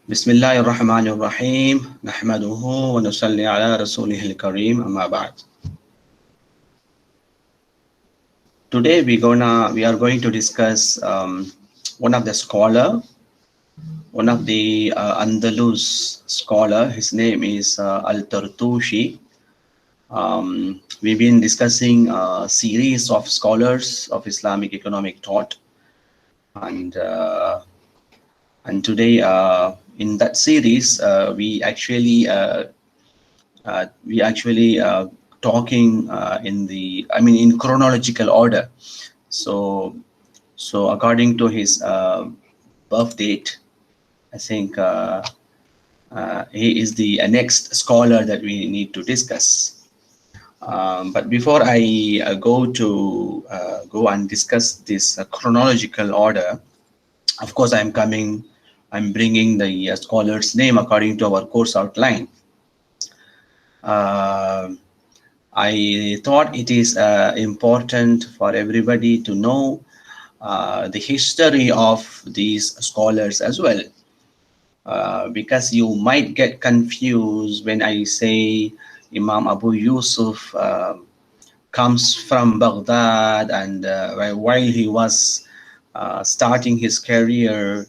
بسم الله الرحمن الرحيم نحمده ونصلي على رسوله الكريم أما بعد. Today we are going to discuss one of the scholar, one of the Andalus scholar. His name is al-Turtushi. We've been discussing a series of scholars of Islamic Economic Thought, and today in that series we actually talking in chronological order. So according to his birth date, I think he is the next scholar that we need to discuss. But before I go and discuss this chronological order, of course, I'm bringing the scholar's name according to our course outline. I thought it is important for everybody to know the history of these scholars as well, because you might get confused when I say Imam Abu Yusuf comes from Baghdad, and while he was starting his career,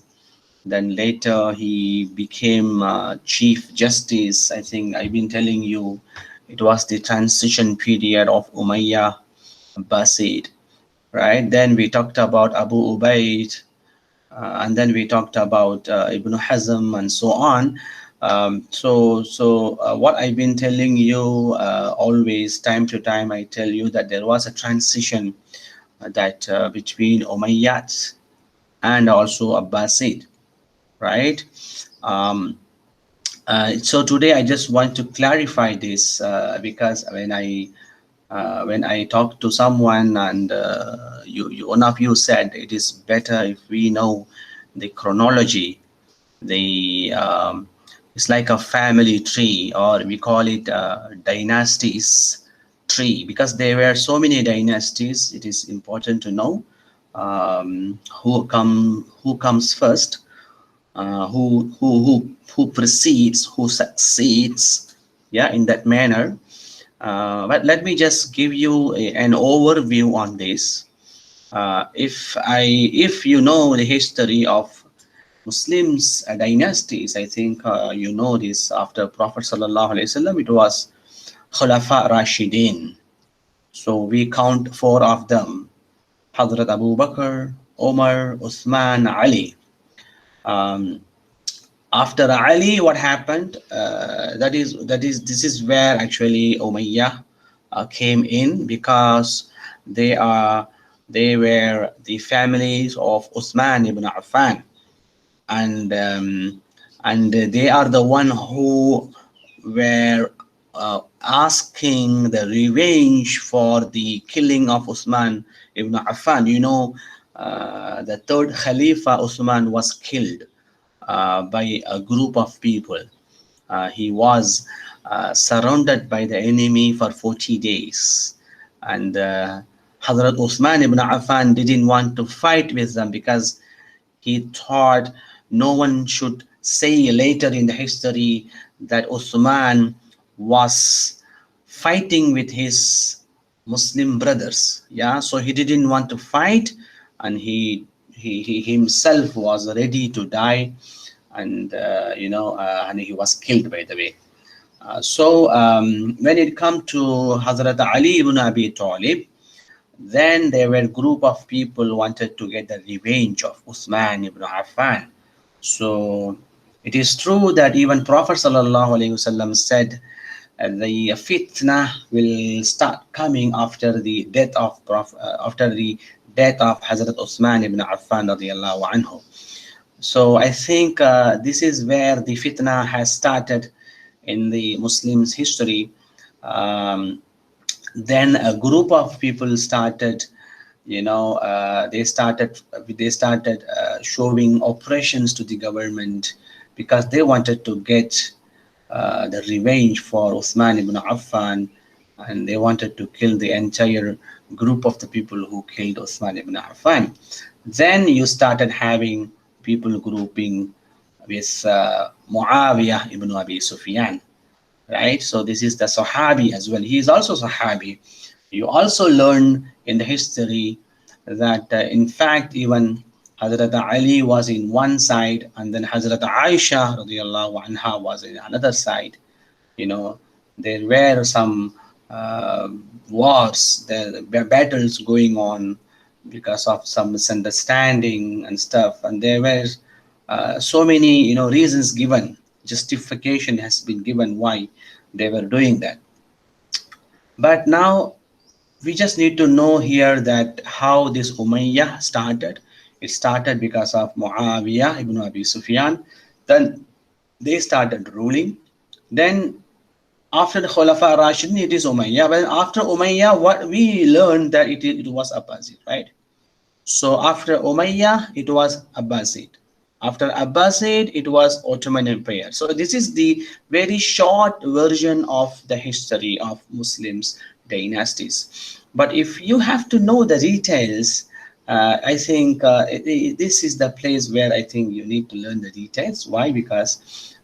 then later he became Chief Justice. I think I've been telling you it was the transition period of Umayyah Abbasid, right? Then we talked about Abu Ubaid, and then we talked about Ibn Hazm and so on. What I've been telling you always, time to time, I tell you that there was a transition that between Umayyad and also Abbasid, right? So today I just want to clarify this because when I talk to someone, and one of you said it is better if we know the chronology. It's like a family tree, or we call it dynasties tree, because there were so many dynasties. It is important to know who comes first, who precedes, who succeeds, yeah, in that manner. But let me just give you an overview on this. If you know the history of Muslims dynasties, I think you know this. After Prophet Sallallahu Alaihi Wasallam, it was Khulafa Rashidin. So we count four of them: Hazrat Abu Bakr, Omar, Uthman, Ali. Um, After Ali, what happened? This is where actually Umayyah came in, because they were the families of Uthman ibn Affan, and they are the one who were asking the revenge for the killing of Uthman ibn Affan. You know, the third Khalifa Uthman was killed by a group of people. He was surrounded by the enemy for 40 days. And Hazrat Uthman ibn Affan didn't want to fight with them, because he thought no one should say later in the history that Uthman was fighting with his Muslim brothers. Yeah, so he didn't want to fight, and he himself was ready to die, and and he was killed, by the way. When it comes to Hazrat Ali ibn Abi Talib, then there were a group of people wanted to get the revenge of Uthman ibn Affan. So it is true that even Prophet Sallallahu Alaihi Wasallam said the fitna will start coming after the death of Hazrat Uthman ibn Affan radiallahu anhu. So I think this is where the fitna has started in the Muslims' history. Then a group of people started, they started showing oppressions to the government, because they wanted to get the revenge for Uthman ibn Affan, and they wanted to kill the entire group of the people who killed Uthman ibn Affan. Then you started having people grouping with Muawiyah ibn Abi Sufyan, right? So this is the Sahabi as well. He is also Sahabi. You also learn in the history that in fact even Hazrat Ali was in one side and then Hazrat Aisha radiallahu anha was in another side. You know, there were some uh, wars, there were battles going on because of some misunderstanding and stuff, and there were so many reasons given, justification has been given why they were doing that. But now we just need to know here that how this Umayyah started. It started because of Muawiyah ibn Abi Sufyan. Then they started ruling. Then after the Khulafa Rashidin, it is Umayyah. But after Umayyah, what we learned that it was Abbasid, right? So after Umayyah, it was Abbasid. After Abbasid, it was Ottoman Empire. So this is the very short version of the history of Muslims dynasties. But if you have to know the details, I think this is the place where I think you need to learn the details. Why? Because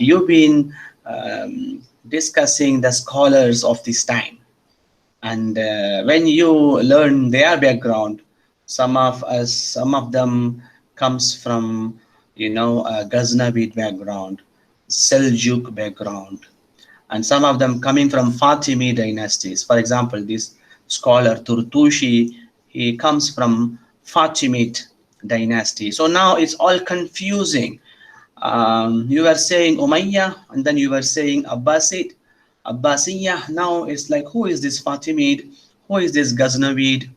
you've been discussing the scholars of this time, and when you learn their background, some of them comes from Ghaznavid background, Seljuk background, and some of them coming from Fatimi dynasties. For example, this scholar Turtushi, he comes from Fatimid dynasty. So now it's all confusing. You were saying Umayyah, and then you were saying Abbasid, Abbasiyah. Now it's like, who is this Fatimid? Who is this Ghaznavid?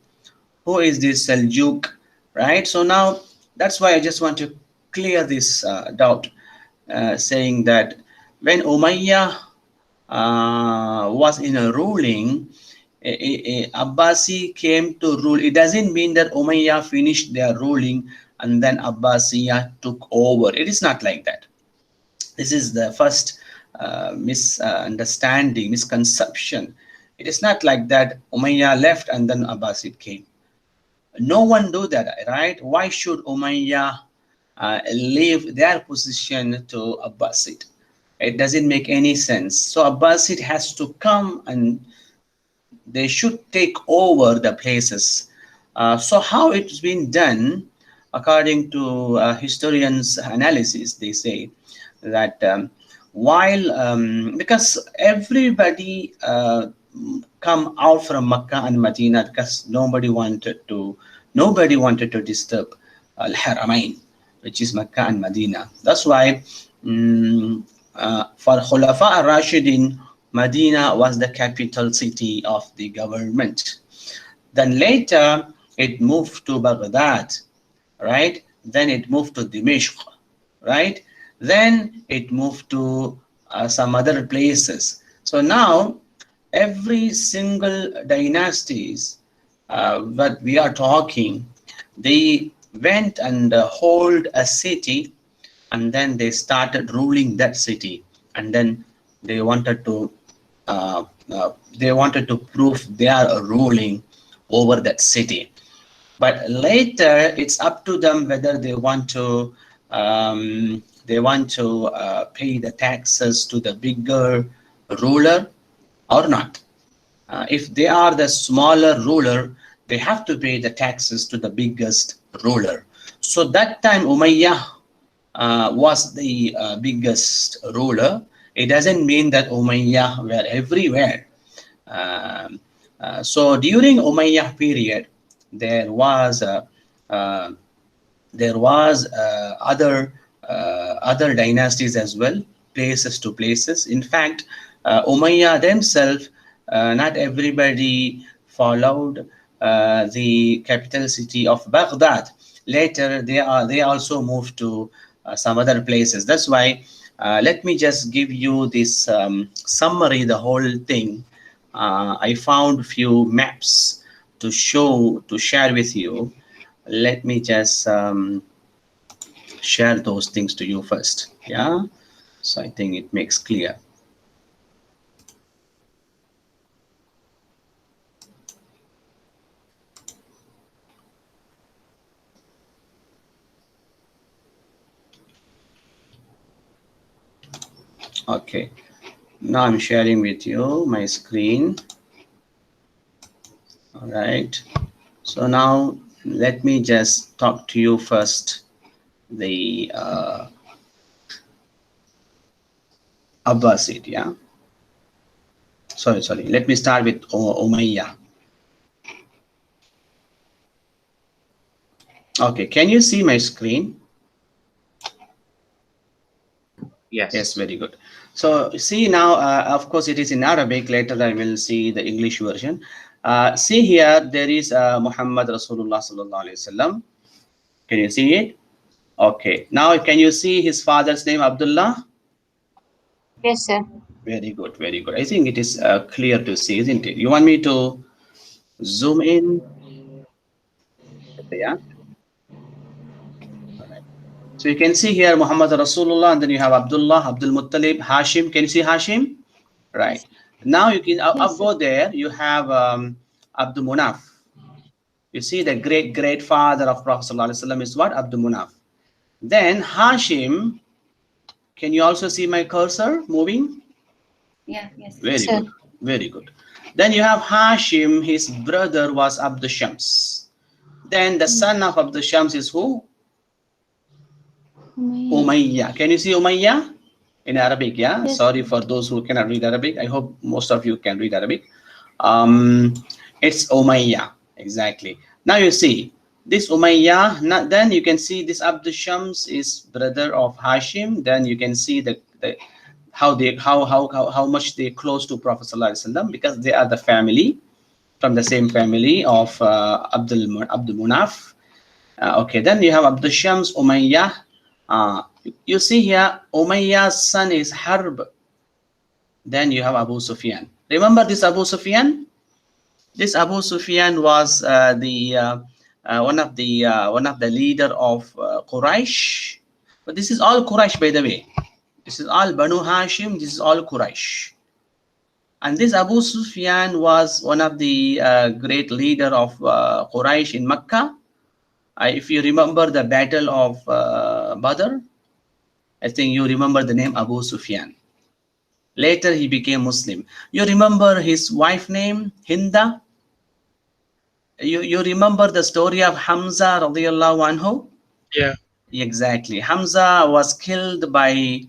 Who is this Seljuk? Right? So now that's why I just want to clear this doubt, saying that when Umayyah was in a ruling, Abbasi came to rule. It doesn't mean that Umayyah finished their ruling and then Abbasiyah took over. It is not like that. This is the first misunderstanding, misconception. It is not like that. Umayyah left and then Abbasid came. No one do that, right? Why should Umayyah leave their position to Abbasid? It doesn't make any sense. So Abbasid has to come and they should take over the places. So how it's been done, according to historians' analysis, they say that while because everybody come out from Makkah and Medina because nobody wanted to disturb Al-Haramain, which is Makkah and Medina. That's why for Khulafa al-Rashidin, Medina was the capital city of the government. Then later it moved to Baghdad, right? Then it moved to Dimashq, right? Then it moved to some other places. So now every single dynasties that we are talking, they went and hold a city, and then they started ruling that city, and then they wanted to uh, they wanted to prove their ruling over that city. But later it's up to them whether they want to pay the taxes to the bigger ruler or not. If they are the smaller ruler, they have to pay the taxes to the biggest ruler. So that time Umayyah was the biggest ruler. It doesn't mean that Umayyah were everywhere. Um, so during Umayyah period, there was uh, other dynasties as well, places to places. In fact, Umayyah themselves, not everybody followed the capital city of Baghdad. Later, they also moved to some other places. That's why let me just give you this summary, the whole thing. I found few maps to share with you. Let me just share those things to you first. Yeah, so I think it makes clear. Okay, now I'm sharing with you my screen. All right, so now let me just talk to you first the Abbasid, yeah. Sorry, let me start with Umayyah. Okay, can you see my screen? Yes, Yes. very good. So see now, of course, it is in Arabic. Later, I will see the English version. See here, there is Muhammad Rasulullah Sallallahu Alaihi Wasallam. Can you see it? Okay. Now, can you see his father's name, Abdullah? Yes, sir. Very good, very good. I think it is clear to see, isn't it? You want me to zoom in? Yeah. All right. So you can see here Muhammad Rasulullah, and then you have Abdullah, Abdul Muttalib, Hashim. Can you see Hashim? Right. Yes. Now you can, I'll Yes, sir. go there. You have Abdul Munaf. You see the great father of Prophet ﷺ is what? Abdul Munaf. Then Hashim, can you also see my cursor moving? Yeah, yes. Very Sir. good, very good. Then you have Hashim, his brother was Abdul Shams. Then the son of Abdul Shams is who? Umayyah. Umayyah. Can you see Umayyah? In Arabic, yeah. Yes. Sorry for those who cannot read Arabic. I hope most of you can read Arabic. Um, it's Umayyah, exactly. Now you see this Umayyah. Then you can see this Abdul Shams is brother of Hashim. Then you can see the how much they close to Prophet ﷺ, because they are the family from the same family of Abdul Munaf. Okay, then you have Abdul Shams, Umayyah. You see here, Umayyah's son is Harb. Then you have Abu Sufyan. Remember this Abu Sufyan? This Abu Sufyan was one of the leader of Quraysh. But this is all Quraysh, by the way. This is all Banu Hashim. This is all Quraysh. And this Abu Sufyan was one of the great leader of Quraysh in Mecca. If you remember the battle of Badr, I think you remember the name Abu Sufyan. Later he became Muslim. You remember his wife name Hinda? You remember the story of Hamza radiallahu anhu? Yeah. Exactly. Hamza was killed by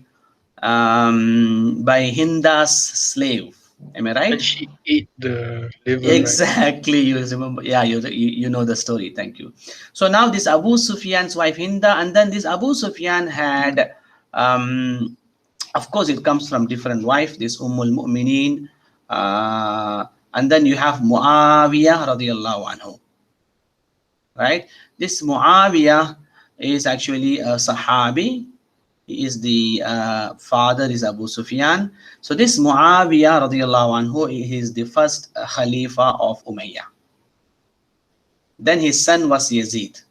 Hinda's slave. Am I And right? she ate the liver, right? Exactly. You remember? Yeah, you know the story. Thank you. So now this Abu Sufyan's wife Hinda, and then this Abu Sufyan had, of course, it comes from different wife. This Ummul Mu'mineen, and then you have Muawiyah radiallahu anhu. Right? This Muawiyah is actually a Sahabi. He is the father is Abu Sufyan. So this Muawiyah radiallahu anhu, he is the first Khalifa of Umayyah. Then his son was Yazid.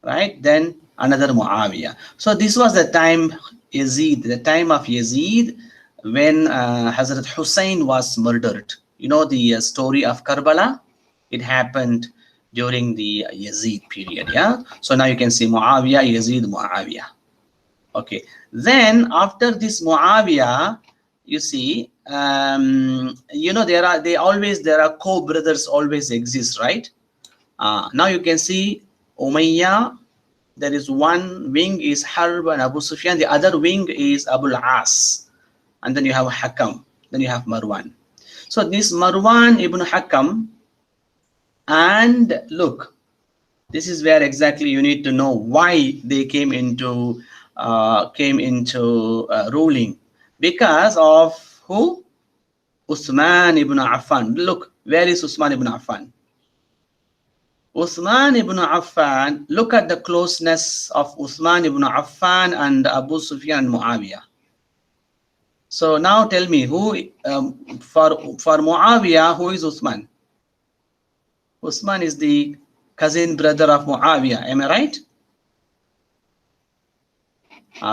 Right? Then another Muawiyah. So this was the time the time of Yazid, when Hazrat Hussein was murdered. You know the story of Karbala? It happened during the Yazid period. Yeah. So now you can see Muawiyah, Yazid, Muawiyah. Okay. Then after this Muawiyah, you see, there are co-brothers always exist, right? Now you can see Umayyah. There is one wing is Harb and Abu Sufyan. The other wing is Abu al-As. And then you have Hakam. Then you have Marwan. So this Marwan ibn Hakam, and look, this is where exactly you need to know why they came into ruling, because of who? Uthman ibn Affan. Look, where is Uthman ibn Affan? Uthman ibn Affan, look at the closeness of Uthman ibn Affan and Abu Sufyan and Muawiyah. So now tell me, who for Muawiyah, who is Uthman? Uthman is the cousin brother of Muawiyah. Am I right?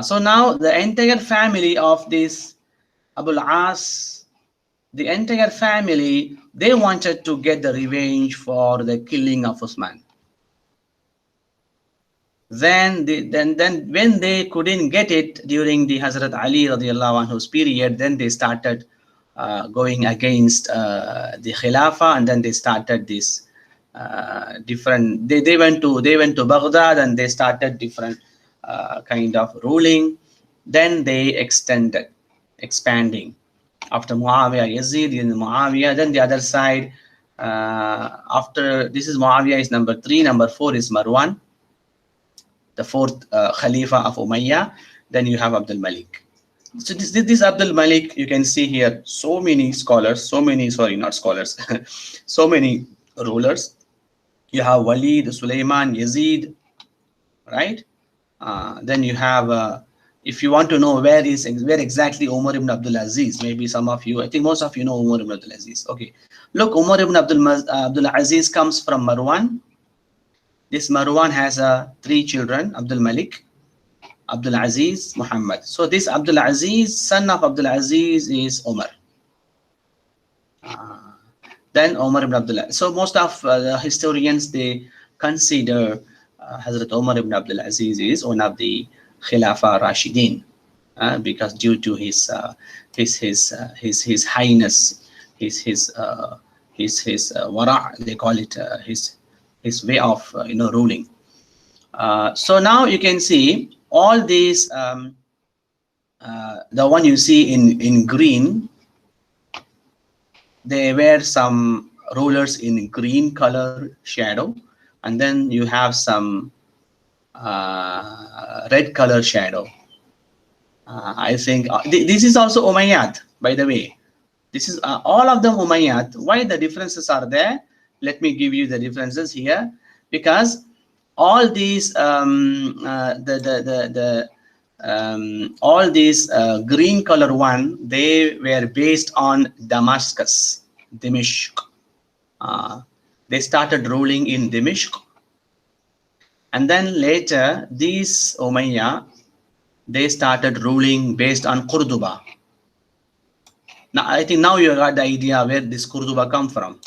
So now the entire family of this Abul As, the entire family, they wanted to get the revenge for the killing of Uthman. Then when they couldn't get it during the Hazrat Ali radiallahu anhu's period, then they started going against the Khilafah, and then they started this different. They went to Baghdad, and they started different kind of ruling. Then they expanding after Muawiyah, Yazid, and Muawiyah. Then the other side, after this is Muawiyah is number 3, number 4 is Marwan, the fourth Khalifa of Umayyah. Then you have Abdul Malik. So this Abdul Malik, you can see here so many scholars, so many, sorry, not scholars, so many rulers. You have Walid, Sulaiman, Yazid, right? Then you have, if you want to know where exactly Umar ibn Abdul Aziz, maybe some of you, I think most of you know Umar ibn Abdul Aziz. Okay, look, Umar ibn Abdul Aziz comes from Marwan. This Marwan has 3 children: Abdul Malik, Abdul Aziz, Muhammad. So this Abdul Aziz, son of Abdul Aziz, is Umar. Then Umar ibn Abdullah. So most of the historians, they consider Hazrat Umar ibn Abdul Aziz is one of the Khilafa Rashidin, because due to his highness, his wara, they call it, his way of ruling. So now you can see all these. The one you see in green, there were some rulers in green color shadow, and then you have some red color shadow. I think this is also Umayyad, by the way. This is all of them Umayyad. Why the differences are there? Let me give you the differences here, because all these all these green color one, they were based on Damascus, Dimishq. They started ruling in Dimishq, and then later these Umayyah, they started ruling based on Cordoba. Now I think now you got the idea where this Cordoba come from.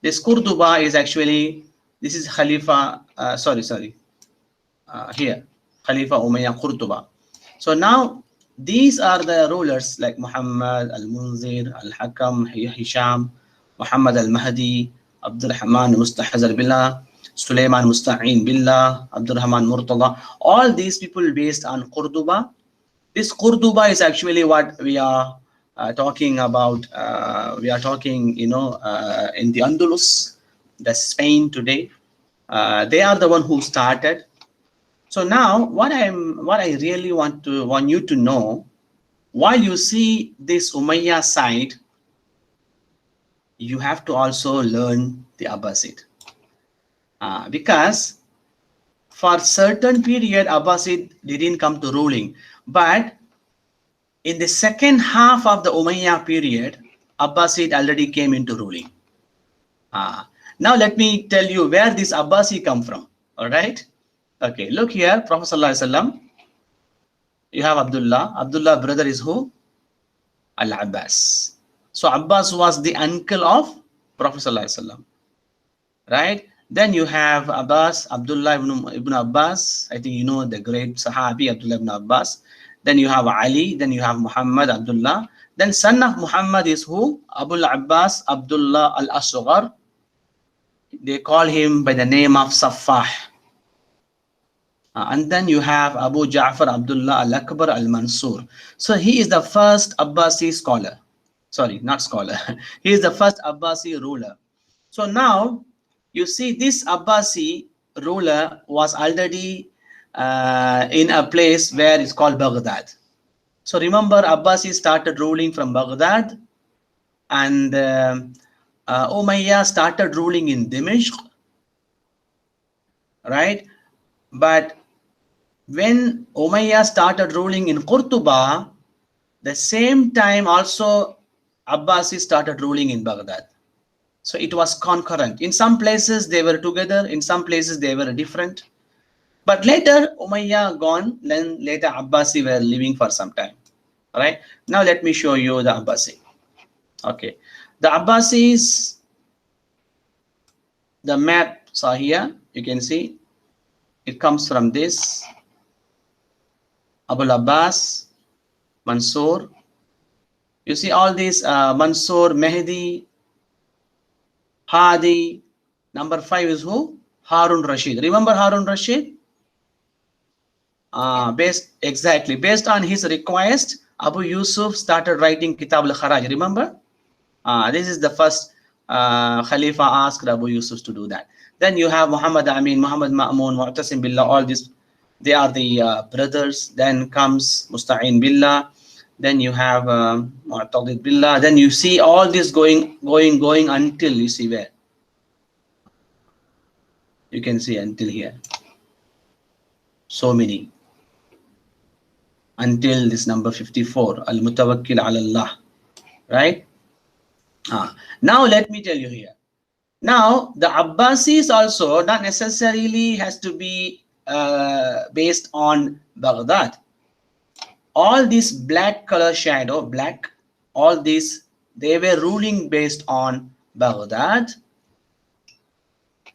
This Cordoba is actually, this is Khalifa, here, Khalifa Umayyah Qurtuba. So now these are the rulers like Muhammad, Al-Munzir, Al-Hakam, Hisham, Muhammad Al-Mahdi, Abdul Rahman Mustahazar Billah, Sulaiman Musta'in Billah, Abdul Rahman Murtada. All these people based on Qurtuba. This Qurtuba is actually what we are talking about. We are talking, in the Andalus, the Spain today. They are the one who started. So now what I really want you to know, while you see this Umayyah side, you have to also learn the Abbasid, because for certain period Abbasid didn't come to ruling, but in the second half of the Umayyah period, Abbasid already came into ruling. Now let me tell you where this Abbasi come from. All right. Okay, look here, Prophet Sallallahu Alaihi Wasallam. You have Abdullah. Abdullah brother is who? Al-Abbas. So Abbas was the uncle of Prophet Sallallahu Alaihi Wasallam. Right? Then you have Abbas, Abdullah ibn Abbas. I think you know the great Sahabi Abdullah ibn Abbas. Then you have Ali. Then you have Muhammad Abdullah. Then son of Muhammad is who? Abul Abbas Abdullah al-Asghar. They call him by the name of Saffah. And then you have Abu Ja'far Abdullah al-Akbar al-Mansur. So he is the first Abbasi scholar. Sorry, not scholar. He is the first Abbasi ruler. So now you see this Abbasi ruler was already in a place where it's called Baghdad. So remember, Abbasi started ruling from Baghdad, and Umayyah started ruling in Dimishq, right? But when Umayyah started ruling in Qurtuba, the same time also Abbasi started ruling in Baghdad. So it was concurrent. In some places they were together, in some places they were different. But later Umayyah gone, then later Abbasi were living for some time. All right. Now let me show you the Abbasi. Okay. The Abbasis, the maps are here. You can see It comes from this Abul Abbas, Mansur. You see all these Mansur, Mehdi, Hadi. Number 5 is who? Harun Rashid. Remember Harun Rashid? Yeah. Based on his request, Abu Yusuf started writing Kitab al-Kharaj. Remember? This is the first Khalifa asked Abu Yusuf to do that. Then you have Muhammad Amin, Muhammad Ma'mun, Mu'tasim Billah, all these, they are the brothers. Then comes Musta'in Billah. Then you have Mu'tadid Billah. Then you see all this going until you see where? You can see until here. So many. Until this number 54, Al-Mutawakkil ala Allah. Right? Now let me tell you here. Now the Abbasis also not necessarily has to be based on Baghdad. All this black color shadow, black, all these, they were ruling based on Baghdad.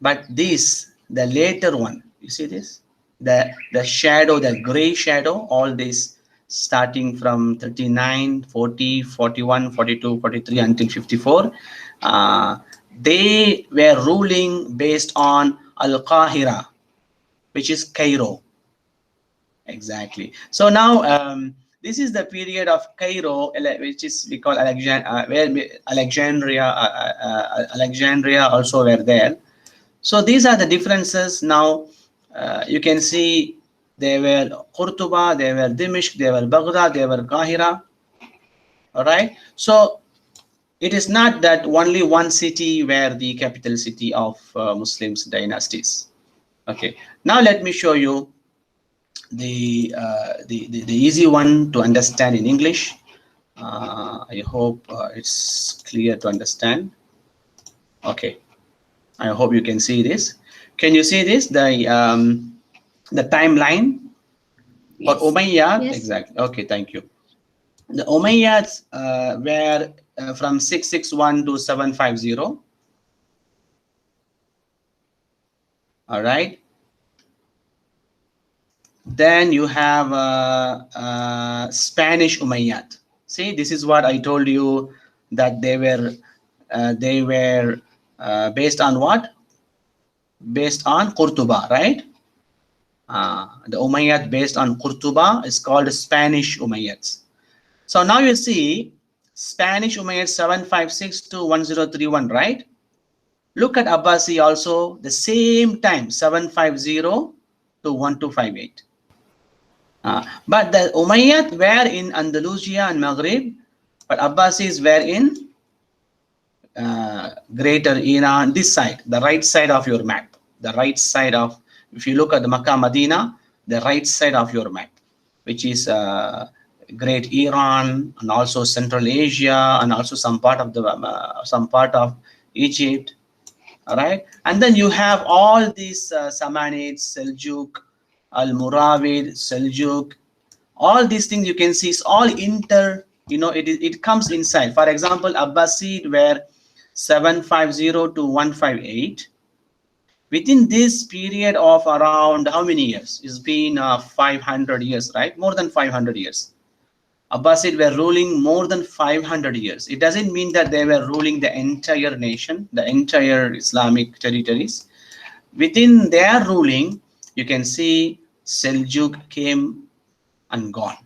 But this, the later one, you see this? The shadow, the gray shadow, all this starting from 39, 40, 41, 42, 43 until 54. They were ruling based on Al-Qahira, which is Cairo. Exactly. So now this is the period of Cairo, which is we call Alexandria, where Alexandria also were there. So these are the differences. Now you can see they were Qurtuba, they were Dimishq, they were Baghdad, they were Qahira. All right. So it is not that only one city were the capital city of Muslims dynasties. Okay. Now let me show you the easy one to understand in English. I hope it's clear to understand. Okay. I hope you can see this. Can you see this? The timeline for Yes. Umayyad? Yes. Exactly. Okay, thank you. The Umayyads were from 661 to 750. All right. Then you have Spanish Umayyad. See, this is what I told you, that they were based on what? Based on Qurtuba, right? The Umayyad based on Qurtuba is called Spanish Umayyads. So now you see Spanish Umayyad 756 to 1031, right? Look at Abbasi also, the same time 750 to 1258. But the Umayyad were in Andalusia and Maghrib, but Abbasis were in Greater Iran, this side, the right side of your map. The right side of, if you look at the Makkah, Medina, the right side of your map, which is Great Iran and also Central Asia and also some part of Egypt. All right, and then you have all these Samanids, Seljuk, Al-Muravid, Seljuk, all these things you can see is all it comes inside. For example, Abbasid were 750 to 158. Within this period of around how many years? It's been 500 years, right? More than 500 years. Abbasid were ruling more than 500 years. It doesn't mean that they were ruling the entire nation, the entire Islamic territories. Within their ruling, you can see Seljuk came and gone.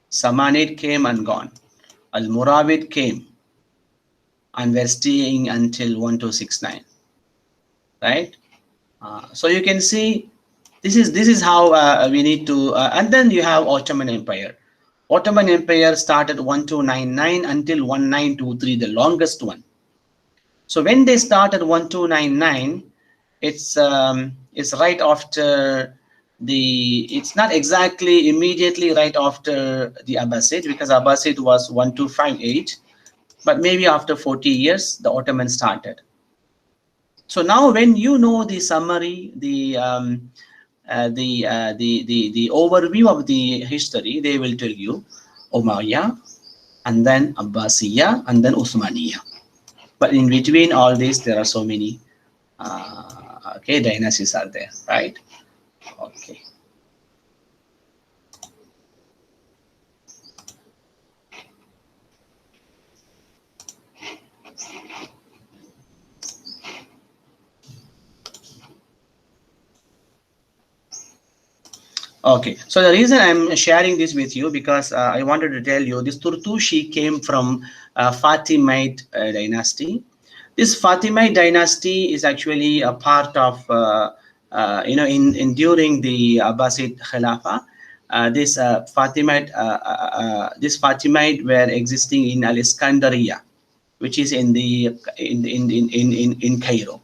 Samanid came and gone. Al-Muravid came and were staying until 1269. Right? So you can see this is how we need to, and then you have Ottoman Empire. Ottoman Empire started 1299 until 1923, the longest one. So when they started 1299, it's right after it's not exactly immediately right after the Abbasid, because Abbasid was 1258, but maybe after 40 years the Ottoman started. So now when you know the summary, the overview of the history, they will tell you Umayyah, and then Abbasiyya, and then Uthmaniyya. But in between all this, there are so many dynasties are there, right? Okay. Okay, so the reason I'm sharing this with you because I wanted to tell you this Turtushi came from Fatimid dynasty. This Fatimid dynasty is actually a part of in during the Abbasid Khilafah. This Fatimid were existing in Al-Iskandariya, which is in the in Cairo.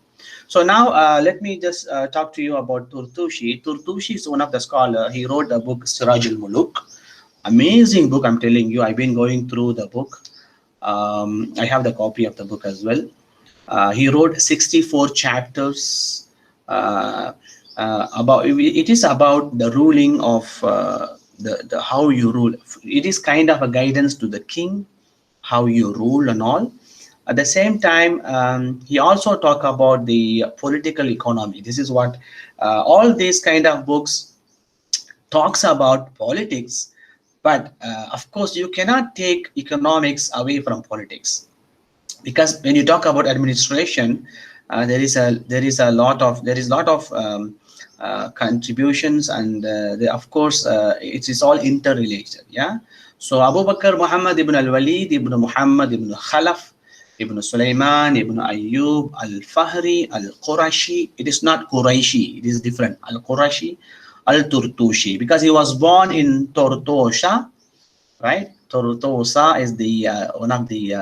So now let me just talk to you about Turtushi. Turtushi is one of the scholar. He wrote the book Siraj al-Muluk. Amazing book, I'm telling you. I've been going through the book. I have the copy of the book as well. He wrote 64 chapters about. It is about the ruling of the how you rule. It is kind of a guidance to the king, how you rule and all. At the same time, he also talk about the political economy. This is what all these kind of books talks about politics, but of course you cannot take economics away from politics, because when you talk about administration, there is a lot of contributions, and of course it is all interrelated. Yeah. So Abu Bakr Muhammad ibn al-Walid ibn Muhammad ibn Khalaf ibn Sulaiman ibn Ayyub al-Fahri al-Qurashi. It is not Quraishi, it is different. Al-Qurashi al-Turtushi, because he was born in Tortosha, right? Tortosa is the one of the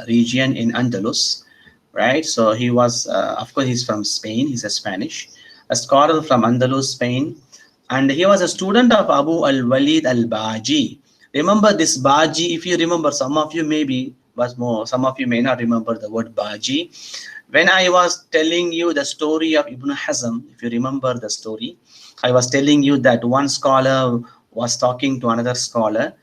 region in Andalus, right? So he was, of course, he's from Spain. He's a Spanish, a scholar from Andalus, Spain, and he was a student of Abu al-Walid al-Baji. Remember this Baji? If you remember, some of you maybe, but more, some of you may not remember the word Baji. When I was telling you the story of Ibn Hazm, if you remember the story, I was telling you that one scholar was talking to another scholar.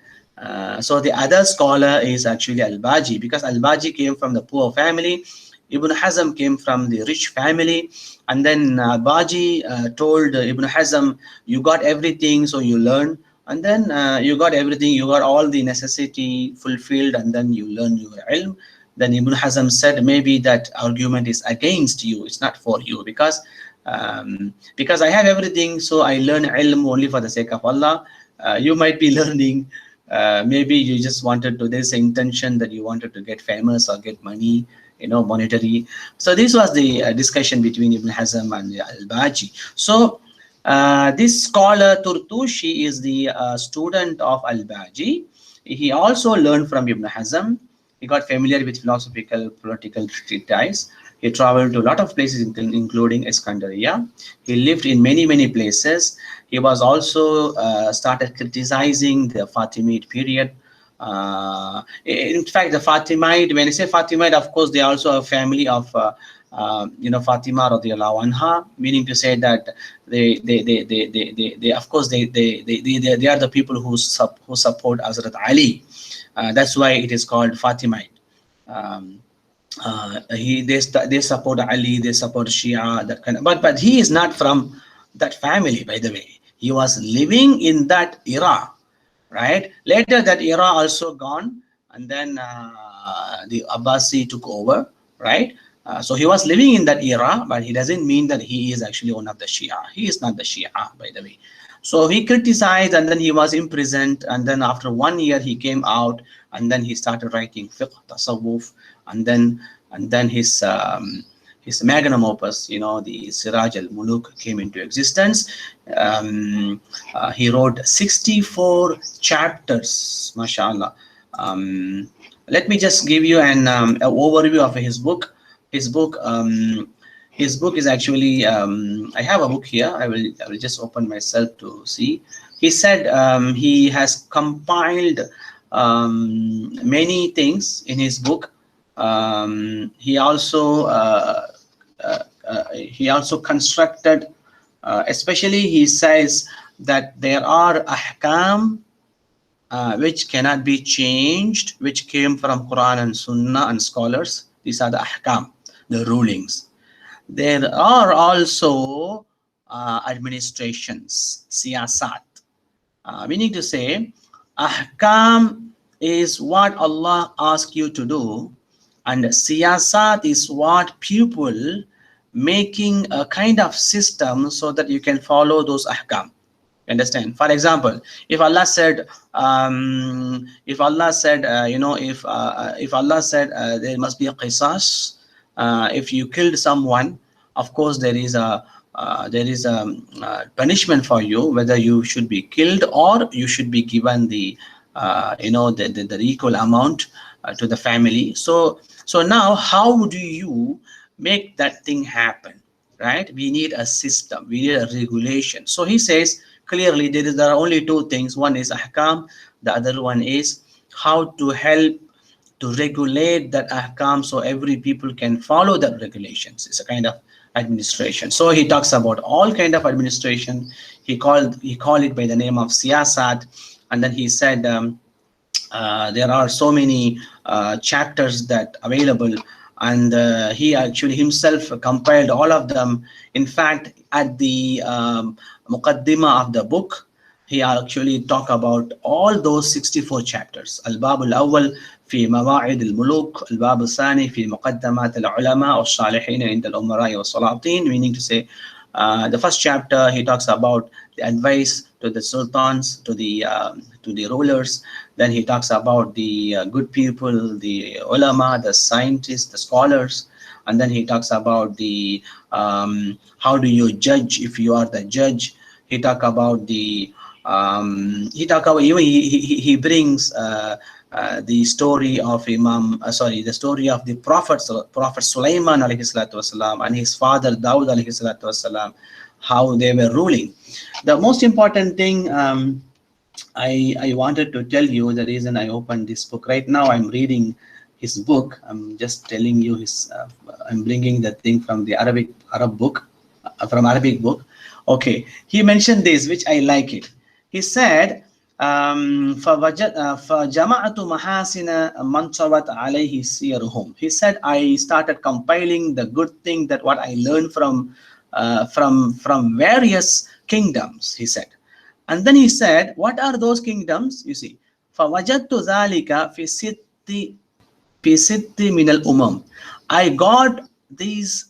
So the other scholar is actually al-Baji, because al-Baji came from the poor family. Ibn Hazm came from the rich family, and then Baji told Ibn Hazm, you got everything, so you learn, and then you got everything, you got all the necessity fulfilled, and then you learn your ilm. Then Ibn Hazm said, maybe that argument is against you, it's not for you, because I have everything, so I learn ilm only for the sake of Allah. You might be learning, maybe you just wanted to, this intention that you wanted to get famous or get money, monetary. So this was the discussion between Ibn Hazm and al-Baji. So this scholar Turtushi is the student of al-Baji. He also learned from Ibn Hazm. He got familiar with philosophical, political treatises. He traveled to a lot of places, including Iskandariya. He lived in many, many places. He was also started criticizing the Fatimid period. In fact, the Fatimid, when I say Fatimid, of course, they are also a family of, Fatima radiallahu anha, meaning to say that they of course, they are the people who support Hazrat Ali. That's why it is called Fatimid. Um, they support Ali, they support Shia, that kind of, but he is not from that family, by the way. He was living in that era, right? Later that era also gone, and then the Abbasi took over, right? So he was living in that era, but he doesn't mean that he is actually one of the Shia. He is not the Shia, by the way. So he criticized, and then he was imprisoned, and then after 1 year he came out, and then he started writing fiqh, tasawwuf, and then his magnum opus, the Siraj al-Muluk, came into existence. He wrote 64 chapters, mashallah. Let me just give you an overview of his book. His book is actually, I have a book here. I will just open myself to see. He said he has compiled many things in his book. He also constructed, especially he says that there are ahkam which cannot be changed, which came from Quran and Sunnah and scholars. These are the ahkam, the rulings. There are also administrations, siyasat. Meaning to say, ahkam is what Allah asks you to do, and siyasat is what people making a kind of system so that you can follow those ahkam. Understand? For example, if Allah said, if Allah said there must be a qisas, if you killed someone, of course there is a punishment for you, whether you should be killed or you should be given the equal amount to the family. So now how do you make that thing happen? Right? We need a system, we need a regulation. So he says clearly there are only two things. One is ahkam, the other one is how to help to regulate that ahkam so every people can follow that regulations. It's a kind of administration. So he talks about all kind of administration. He called it by the name of siyasat, and then he said there are so many chapters that available, and he actually himself compiled all of them. In fact, at the muqaddimah of the book, he actually talk about all those 64 chapters. Al-Bab al-Awwal في مواعيد الملوك، الباب الثاني في مقدمات العلماء والصالحين عند الأمراء والسلاطين. Meaning to say, the first chapter he talks about the advice to the sultans, to the rulers. Then he talks about the good people, the ulama, the scientists, the scholars. And then he talks about the how do you judge if you are the judge. He talk about the even he brings the story of the story of the Prophet Sulaiman alayhi salatu wasalam and his father Daud alayhi salatu wasalam, how they were ruling. The most important thing I wanted to tell you, the reason I opened this book right now, I'm reading his book. I'm just telling you I'm bringing the thing from the Arab book, from Arabic book. Okay, he mentioned this, which I like it. He said, فَجَمَعْتُ مَحَاسِنَ مَنْ طَوَتْ عَلَيْهِ سِيَرُهُمْ. He said, I started compiling the good thing that what I learned from various kingdoms, he said. And then he said, what are those kingdoms? You see, فَوَجَدْتُ ذَلِكَ فِي سِتِّ مِنَ الْأُمَمِ. I got these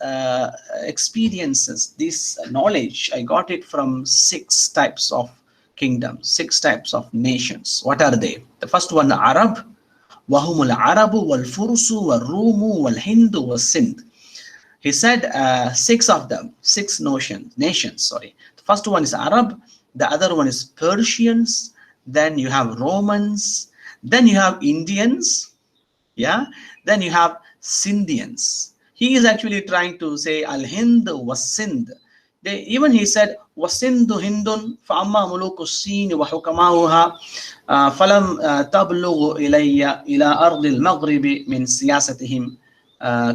experiences, this knowledge, I got it from 6 types of kingdoms, 6 types of nations. What are they? The first one, Arab, وَهُمُ الْعَرَبُ وَالْفُرُسُ وَالْرُومُ وَالْهِنْدُ وَالسِّنْدُ. He said 6 of them, 6 nations, sorry. The first one is Arab, the other one is Persians, then you have Romans, then you have Indians, yeah, then you have Scythians. He is actually trying to say al-Hind was Sindh. Even he said وَسِنْدُ هِنْدٌ فَأَمَّا مُلُوكُ الصِّينِ وَحُكَمَاؤُهَا فَلَمْ تَبْلُغُ إِلَى أَرْضِ الْمَغْرِبِ مِنْ سِيَاسَتِهِمْ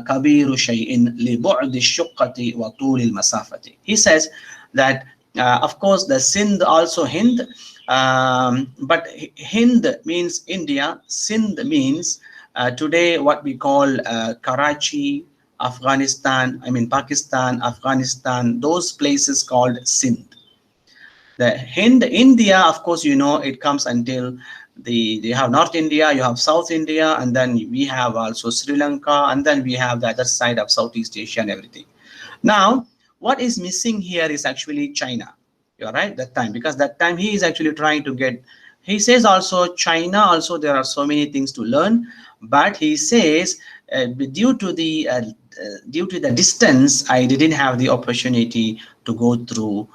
كَبِيرُ شَيْءٍ لِبُعْدِ الشُّقَّةِ وَطُولِ الْمَسَافَةِ. He says that of course the Sindh also Hind, but Hind means India, Sindh means today what we call Karachi, Afghanistan, Pakistan, Afghanistan, those places called Sindh. The Hind, India, of course, it comes until you have North India, you have South India, and then we have also Sri Lanka, and then we have the other side of Southeast Asia and everything. Now, what is missing here is actually China. You're right, that time, because that time he is actually trying to get, he says also China, also there are so many things to learn, but he says due to the distance, I didn't have the opportunity to go through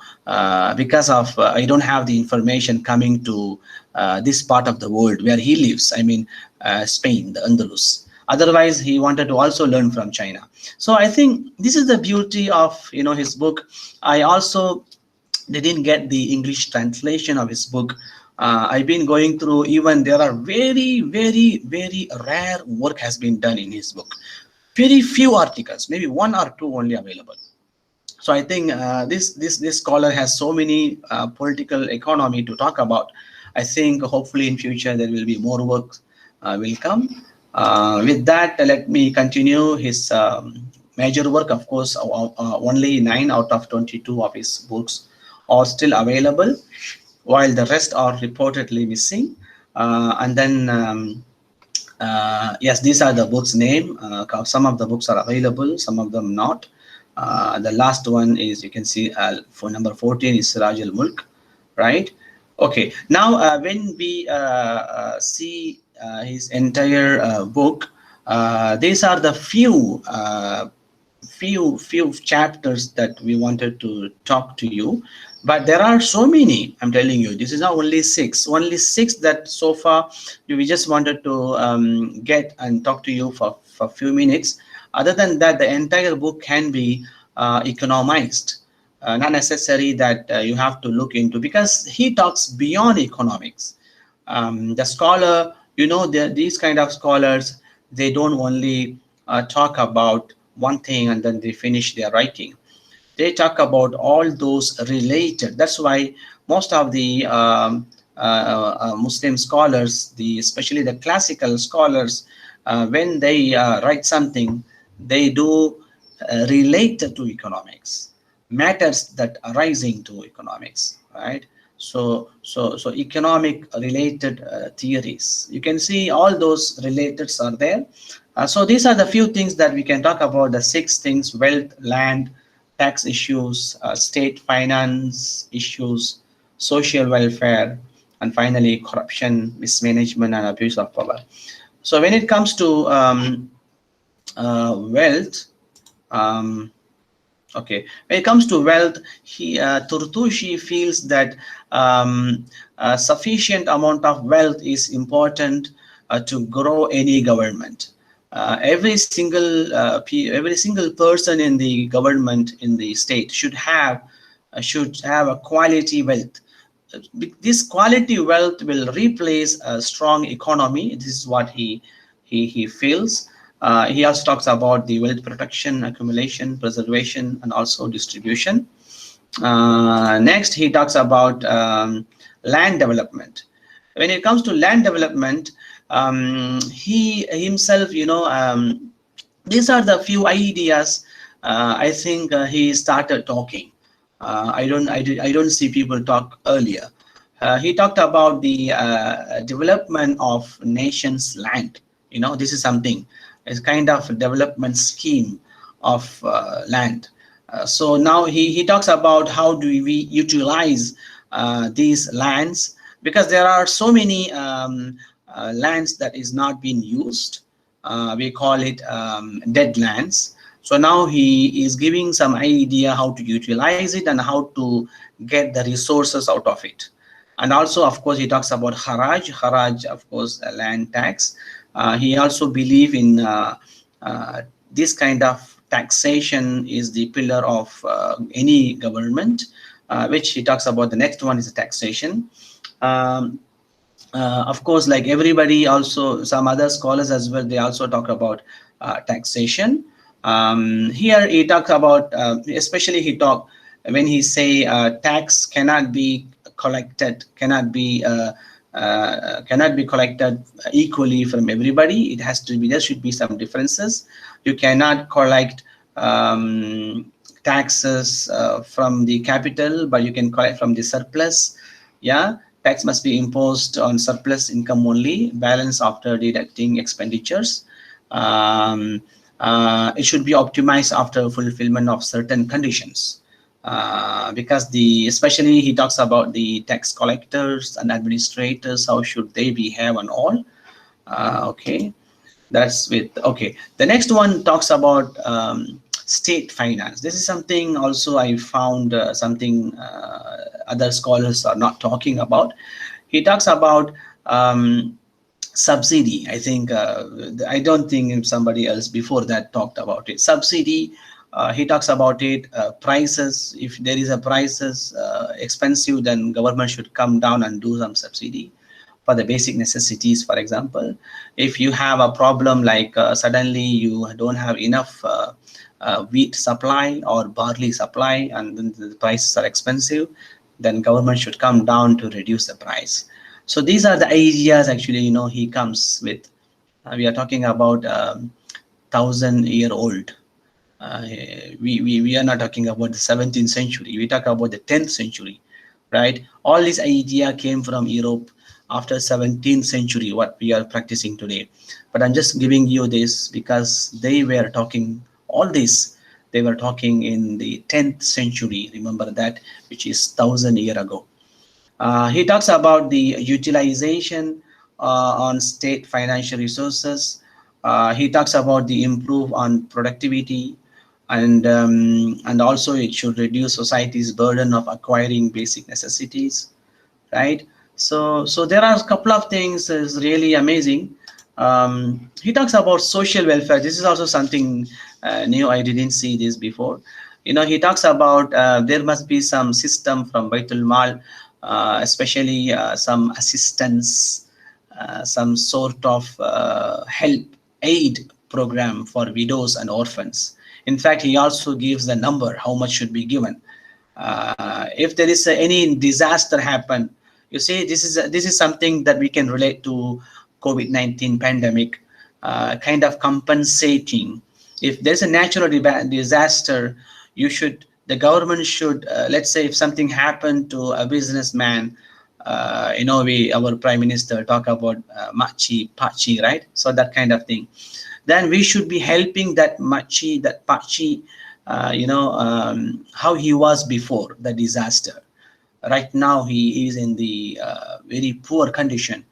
because of I don't have the information coming to this part of the world where he lives. Spain, the Andalus. Otherwise, he wanted to also learn from China. So I think this is the beauty of his book. I also didn't get the English translation of his book. I've been going through, even there are very, very, very rare work has been done in his book. Very few articles, maybe 1 or 2 only available. So I think this scholar has so many political economy to talk about. I think hopefully in future there will be more work will come. With that, let me continue his major work. Of course, only 9 out of 22 of his books are still available, while the rest are reportedly missing. And then yes, these are the books name. Some of the books are available, some of them not. The last one is, you can see, for number 14 is Siraj al-Mulk, right? Okay, now when we see his entire book, these are the few chapters that we wanted to talk to you, but there are so many. I'm telling you, this is not only six that so far we just wanted to get and talk to you for a few minutes. Other than that, the entire book can be economized. Not necessary that you have to look into, because he talks beyond economics. The scholar, these kind of scholars, they don't only talk about one thing and then they finish their writing. They talk about all those related. That's why most of the Muslim scholars, especially the classical scholars, when they write something, they do relate to economics, matters that arising to economics, right? So economic related theories, you can see all those relateds are there. So these are the few things that we can talk about, the six things: wealth, land, tax issues, state finance issues, social welfare, and finally corruption, mismanagement, and abuse of power. So when it comes to wealth, um, okay, when it comes to wealth, Turtushi feels that sufficient amount of wealth is important to grow any government. Every single person in the government, in the state, should have a quality wealth. This quality wealth will replace a strong economy. This is what he feels. He also talks about the wealth protection, accumulation, preservation, and also distribution. Next, he talks about land development. When it comes to land development, he himself, these are the few ideas. I think he started talking. I don't see people talk earlier. He talked about the development of nation's land. This is something. It's kind of a development scheme of land. So now he talks about how do we utilize these lands, because there are so many lands that is not being used. We call it dead lands. So now he is giving some idea how to utilize it and how to get the resources out of it. And also, of course, he talks about haraj, of course, a land tax. He also believe in this kind of taxation is the pillar of any government, which he talks about. The next one is the taxation. Um, of course, like everybody, also some other scholars as well, they also talk about taxation. Here he talks about, especially he talk when he say tax cannot be collected, cannot be collected equally from everybody. It has to be, there should be some differences. You cannot collect taxes from the capital, but you can collect from the surplus. Yeah, tax must be imposed on surplus income only, balance after deducting expenditures. It should be optimized after fulfillment of certain conditions. Because especially he talks about the tax collectors and administrators, how should they behave and all. Okay, that's with, okay. The next one talks about state finance. This is something also I found something other scholars are not talking about. He talks about subsidy. I think I don't think somebody else before that talked about it. Subsidy, he talks about it. Prices, if there is a prices expensive, then government should come down and do some subsidy for the basic necessities. For example, if you have a problem like suddenly you don't have enough wheat supply or barley supply, and then the prices are expensive, then government should come down to reduce the price. So these are the ideas actually, he comes with. We are talking about 1,000-year-old. Uh, we are not talking about the 17th century. We talk about the 10th century, right? All this idea came from Europe after 17th century, what we are practicing today. But I'm just giving you this because they were talking all this. They were talking in the 10th century. Remember that, which is 1,000 years ago. He talks about the utilization on state financial resources. He talks about the improve on productivity, and also it should reduce society's burden of acquiring basic necessities, right? So there are a couple of things is really amazing. He talks about social welfare. This is also something new. I didn't see this before. He talks about there must be some system from Baitul Mal, especially some assistance, some sort of help aid program for widows and orphans. In fact, he also gives the number how much should be given if there is any disaster happen. You see, this is something that we can relate to COVID-19 pandemic, kind of compensating. If there's a natural disaster, the government should, let's say if something happened to a businessman, our prime minister talk about machi pachi, right? So that kind of thing, then we should be helping that machi, that pachi, how he was before the disaster. Right now he is in the very poor condition.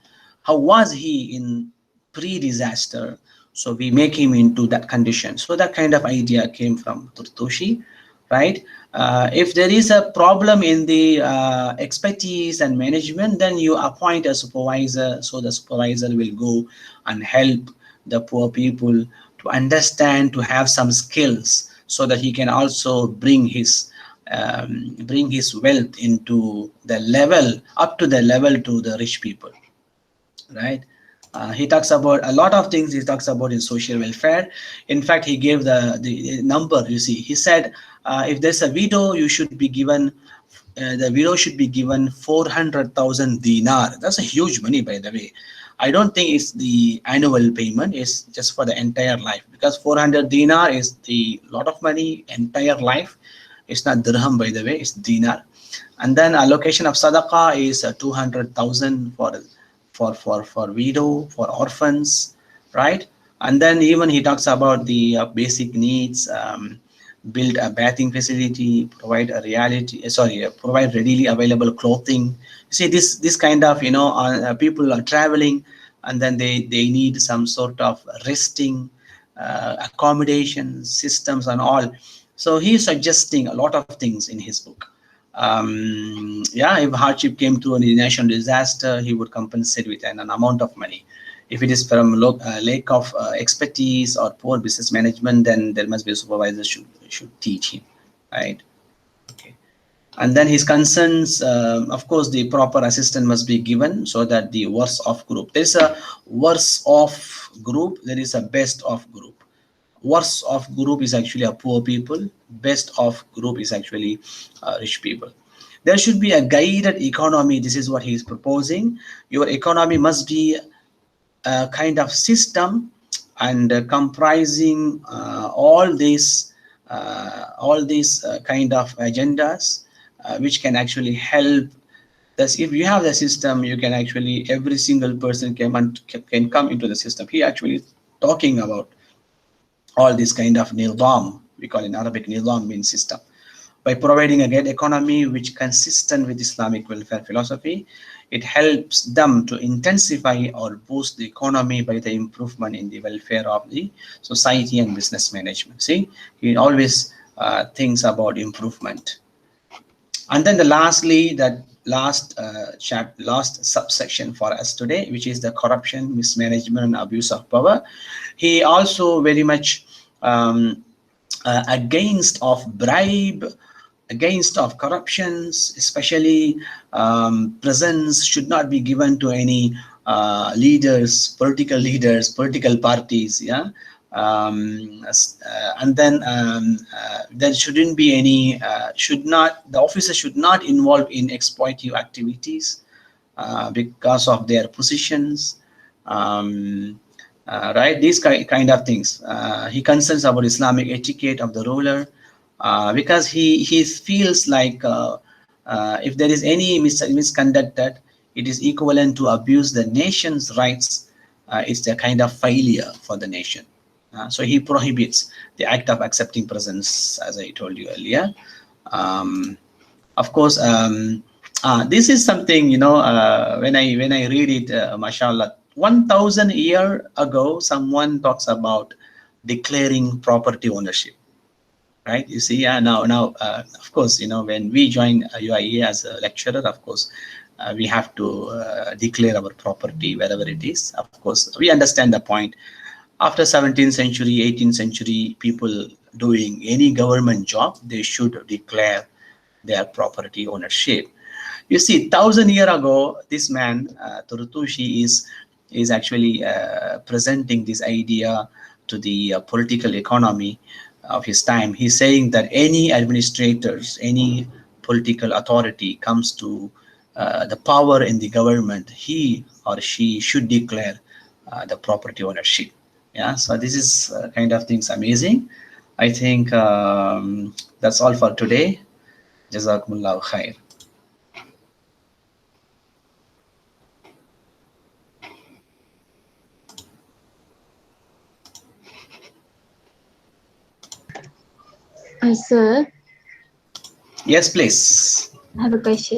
How was he in pre-disaster? So we make him into that condition. So that kind of idea came from Turtushi, right? If there is a problem in the expertise and management, then you appoint a supervisor. So the supervisor will go and help the poor people to understand, to have some skills, so that he can also bring his wealth into the level, up to the level to the rich people, right? He talks about a lot of things. He talks about his social welfare. In fact, he gave the number. You see, he said if there's a widow, you should be given. The widow should be given 400,000 dinar. That's a huge money, by the way. I don't think it's the annual payment. It's just for the entire life, because 400 dinar is the lot of money. Entire life. It's not dirham, by the way. It's dinar. And then allocation of sadaqah is 200,000 for widow, for orphans, right? And then even he talks about the basic needs. Build a bathing facility, provide a provide readily available clothing. See, this kind of, people are traveling, and then they need some sort of resting, accommodation systems and all. So he is suggesting a lot of things in his book. Yeah, if hardship came to a national disaster, he would compensate with an amount of money. If it is from lack of expertise or poor business management, then there must be a supervisor should teach him, right? Okay. And then his concerns, of course, the proper assistance must be given, so that the worst off group. There is a worst off group. There is a best off group. Worst off group is actually a poor people. Best off group is actually rich people. There should be a guided economy. This is what he is proposing. Your economy must be a kind of system, and comprising all these kind of agendas, which can actually help. Thus, if you have the system, you can actually, every single person can come into the system. He actually talking about all this kind of nizam. We call in Arabic nizam means system. By providing a great economy which consistent with Islamic welfare philosophy, it helps them to intensify or boost the economy by the improvement in the welfare of the society and business management. See, he always thinks about improvement. And then lastly, that last subsection for us today, which is the corruption, mismanagement, and abuse of power. He also very much against of bribe, against of corruptions, especially presents should not be given to any leaders, political parties. Yeah. And then there shouldn't be any, the officer should not involve in exploitative activities because of their positions. Um, right? These kind of things. He concerns about Islamic etiquette of the ruler, because he feels like, if there is any misconducted, it is equivalent to abuse the nation's rights. It's a kind of failure for the nation. So he prohibits the act of accepting presents, as I told you earlier. Um, of course, this is something, when I read it, mashallah, 1000 year ago someone talks about declaring property ownership, right? You see, now, of course, when we join UIE as a lecturer, of course, we have to declare our property wherever it is. Of course, we understand the point. After 17th century, 18th century, people doing any government job, they should declare their property ownership. You see, 1000 year ago, this man, Turtushi, is actually presenting this idea to the political economy of his time. He's saying that any administrators, any political authority comes to the power in the government, he or she should declare the property ownership. Yeah, so this is kind of things amazing. I think that's all for today. Jazakumullahu khair. Sir, Yes, please. I have a question.